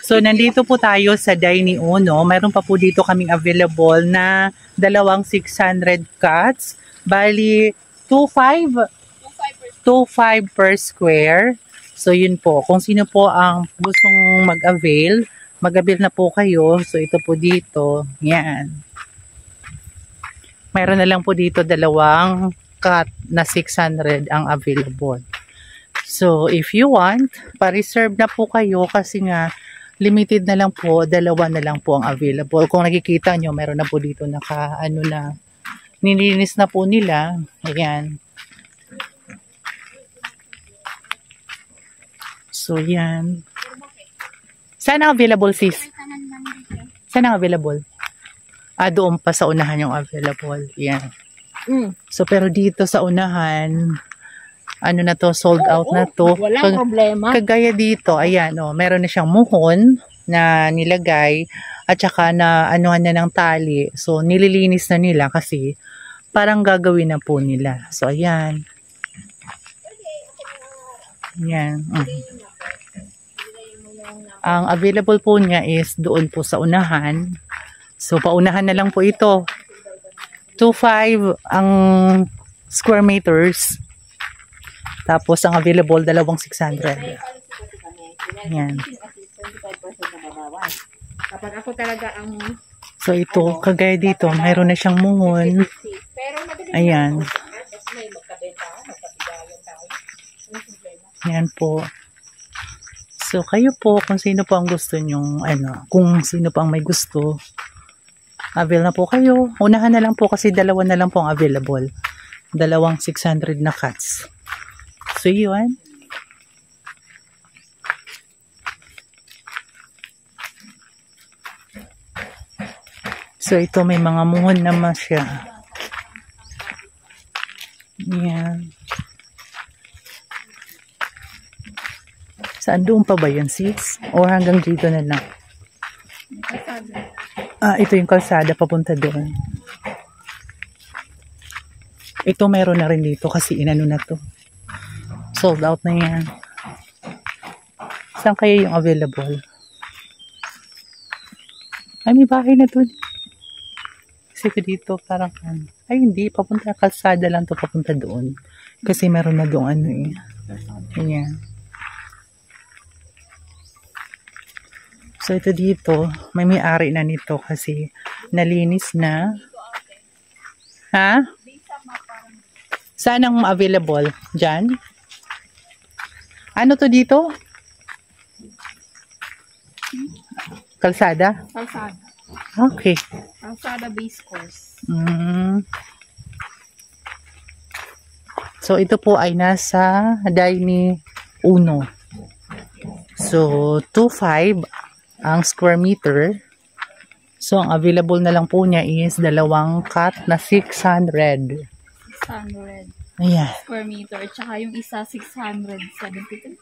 So, nandito po tayo sa Dining Uno. Mayroon pa po dito kaming available na dalawang 600 cuts. Bali, 2.5 per square. So, yun po. Kung sino po ang gustong mag-avail na po kayo. So, ito po dito. Yan. Mayroon na lang po dito dalawang cut na 600 ang available. So, if you want, pa-reserve na po kayo kasi nga, limited na lang po, dalawa na lang po ang available. Kung nakikita nyo, meron na po dito nilinis na po nila. Ayan. So, yan. Saan ang available, sis? Saan ang available? Doon pa sa unahan yung available. Yan. So, pero dito sa unahan, ano na to, sold out na to. Walang problema. Kagaya dito, ayan, meron na siyang muhon na nilagay at saka na anuhan na ng tali. So, nililinis na nila kasi parang gagawin na po nila. So, ayan. Ayan. Ang available po niya is doon po sa unahan. So, paunahan na lang po ito. 2.5 ang square meters. Tapos, ang available, dalawang 600. Yan. Kapag ako talaga ang... So, ito, kagaya dito, mayroon na siyang muhon. Ayan. Yan po. So, kayo po, kung sino po ang gusto nyong, kung sino po ang may gusto, avail na po kayo. Unahan na lang po kasi dalawa na lang po ang available. Dalawang 600 na cuts. So, yun. So, ito may mga muhon naman siya. Yan. Saan doon pa ba yun, sis? O hanggang dito na lang? Ito yung kalsada papunta doon. Ito meron na rin dito kasi inano na to. Sold out na yan. Saan kaya yung available? Ay, may bahay na doon. Kasi dito parang ay hindi, papunta kalsada lang to papunta doon. Kasi meron na doon Ayan. So ito dito, may-ari na nito kasi nalinis na. Ha? Saan ang available? Diyan? Ano to dito? Kalsada? Kalsada. Okay. Kalsada base course. So, ito po ay nasa Dining Uno. So, 2.5 ang square meter. So, ang available na lang po niya is dalawang cut na 600. 600. Ayan. Square meter. Tsaka yung isa 673.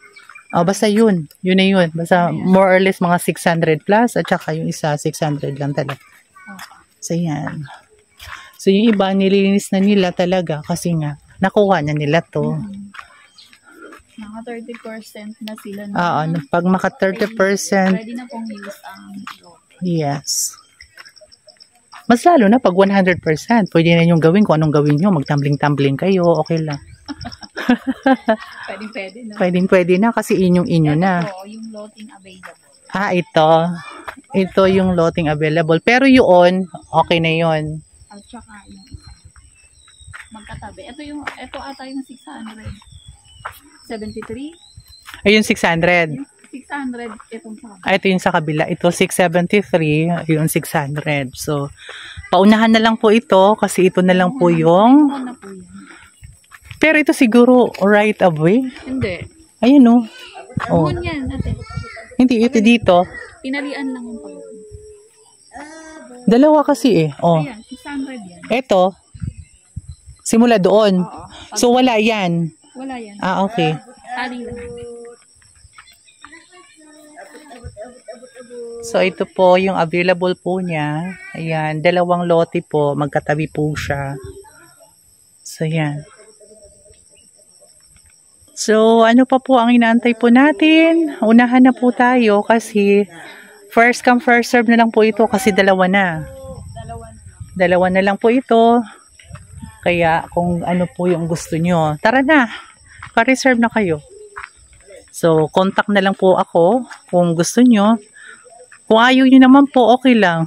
Basta yun. Yun na yun. Basta more or less mga 600 plus at saka yung isa 600 lang talaga. So, yan. So, yung iba nililinis na nila talaga kasi nga nakuha na nila to. Mga 30% na sila. Pag maka 30%. Pwede na pong use ang lote. Yes. Mas lalo na pag 100%. Pwede na yung gawin kung anong gawin nyo. Magtumbling-tumbling kayo. Okay lang. Pwede na. Pwede na kasi inyo na. Ito, yung loting available. Ito. Ito yung loting available. Pero yun, okay na yun. At saka yung isa. Magkatabi. Ito ata yung 600. 73? Ayun, 600. 600 itong sa kabila. Ito yung sa kabila. Ito, 673. Yung 600. So, paunahan na lang po ito kasi ito na lang po yung... Ano po yan? Pero ito siguro right away. Hindi. Ayun Muhon yan, ate. Hindi, ito dito. Tinalian lang yung pag. Dalawa kasi Ayan, 600 yan. Ito. Simula doon. Oo. So, wala yan. Wala yan. Okay. Tali lang. So, ito po yung available po niya. Ayan, dalawang lote po. Magkatabi po siya. So, yan. So, ano pa po ang inaantay po natin? Unahan na po tayo kasi first come first serve na lang po ito kasi dalawa na. Dalawa na lang po ito. Kaya kung ano po yung gusto nyo, tara na. Pa-reserve na kayo. So, contact na lang po ako kung gusto nyo. Kung ayaw nyo naman po, okay lang.